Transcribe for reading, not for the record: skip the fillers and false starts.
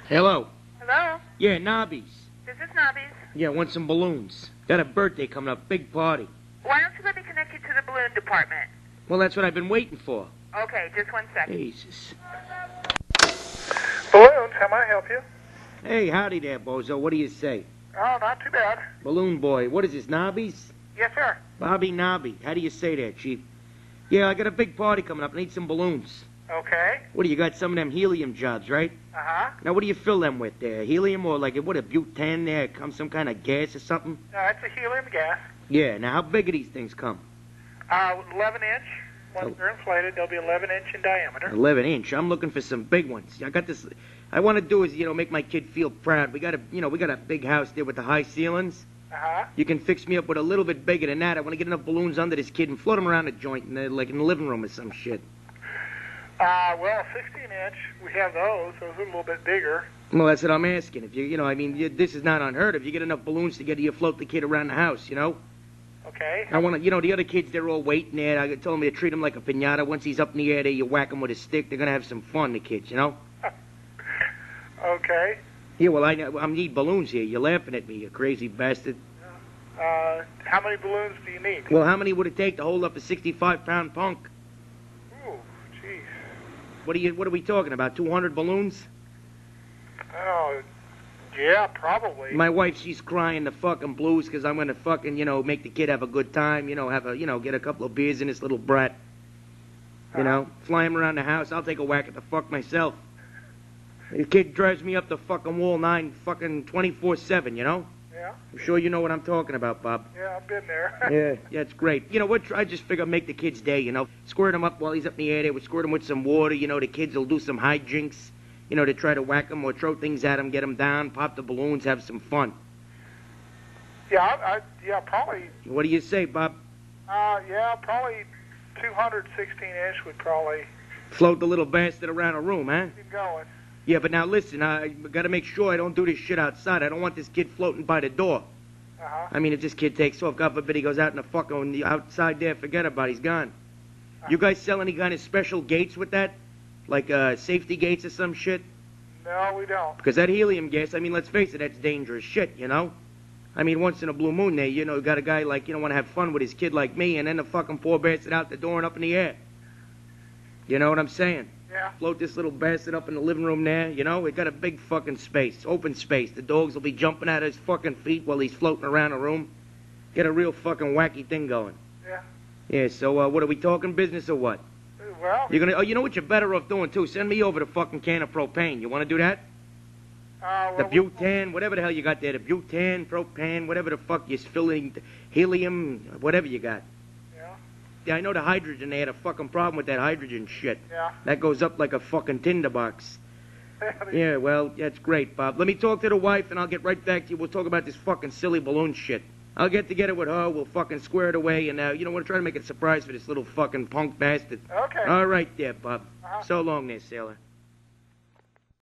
Hello. Hello? Yeah, Nobby's. This is Nobby's. Yeah, want some balloons. Got a birthday coming up, big party. Why don't you let me connect you to the balloon department? Well, that's what I've been waiting for. Okay, just 1 second. Jesus. Balloons, how may I help you? Hey, howdy there, bozo. What do you say? Oh, not too bad. Balloon boy. What is this, Nobby's? Yes, sir. Bobby Nobby. How do you say that, Chief? Yeah, I got a big party coming up. I need some balloons. Okay. What do you got? Some of them helium jobs, right? Uh-huh. Now, what do you fill them with there? Helium or like, what, a butane there? Comes some kind of gas or something? No, it's a helium gas. Yeah, now how big do these things come? 11 inch. Once they're inflated, they'll be 11 inch in diameter. 11 inch. I'm looking for some big ones. I got this. I want to do is, make my kid feel proud. We got a big house there with the high ceilings. Uh-huh. You can fix me up with a little bit bigger than that. I want to get enough balloons under this kid and float them around the joint, like in the living room or some shit. Well, 16 inch, we have those. Those are a little bit bigger. Well, that's what I'm asking. If this is not unheard of. You get enough balloons to get you float the kid around the house, Okay. I want to, the other kids, they're all waiting there. I told them to treat him like a piñata. Once he's up in the air there, you whack him with a stick. They're going to have some fun, the kids, Okay. Yeah, well, I need balloons here. You're laughing at me, you crazy bastard. How many balloons do you need? Well, how many would it take to hold up a 65-pound punk? Ooh, jeez. What are we talking about, 200 balloons? Oh, yeah, probably. My wife, she's crying the fucking blues because I'm going to fucking, make the kid have a good time, get a couple of beers in this little brat. Fly him around the house. I'll take a whack at the fuck myself. The kid drives me up the fucking wall 24/7, Yeah. I'm sure you know what I'm talking about, Bob. Yeah, I've been there. Yeah, it's great. You know what? I just figure make the kid's day, Squirt him up while he's up in the air there. We squirt him with some water, the kids will do some hijinks, to try to whack him or throw things at him, get him down, pop the balloons, have some fun. Yeah, probably. What do you say, Bob? Yeah, probably 216 inch would probably Float the little bastard around a room, huh? keep going. Yeah, but now listen, I got to make sure I don't do this shit outside. I don't want this kid floating by the door. Uh-huh. I mean, if this kid takes off, God forbid he goes out in the fucking outside there, forget about it, he's gone. You guys sell any kind of special gates with that? Like safety gates or some shit? No, we don't. Because that helium gas, I mean, let's face it, that's dangerous shit, I mean, once in a blue moon there, got a guy like, want to have fun with his kid like me, and then the fucking poor bastard out the door and up in the air. You know what I'm saying? Yeah. Float this little bastard up in the living room there, We got a big fucking space, open space. The dogs will be jumping at his fucking feet while he's floating around the room. Get a real fucking wacky thing going. Yeah. Yeah, so what are we talking, business or what? Well, You're gonna, you know what you're better off doing too? Send me over the fucking can of propane. You want to do that? The butane, whatever the hell you got there, the butane, propane, whatever the fuck you're filling, helium, whatever you got. Yeah, I know the hydrogen, they had a fucking problem with that hydrogen shit. Yeah. That goes up like a fucking tinderbox. Yeah, well, that's great, Bob. Let me talk to the wife, and I'll get right back to you. We'll talk about this fucking silly balloon shit. I'll get together with her, we'll fucking square it away, and, we'll try to make a surprise for this little fucking punk bastard. Okay. All right there, Bob. Uh-huh. So long there, sailor.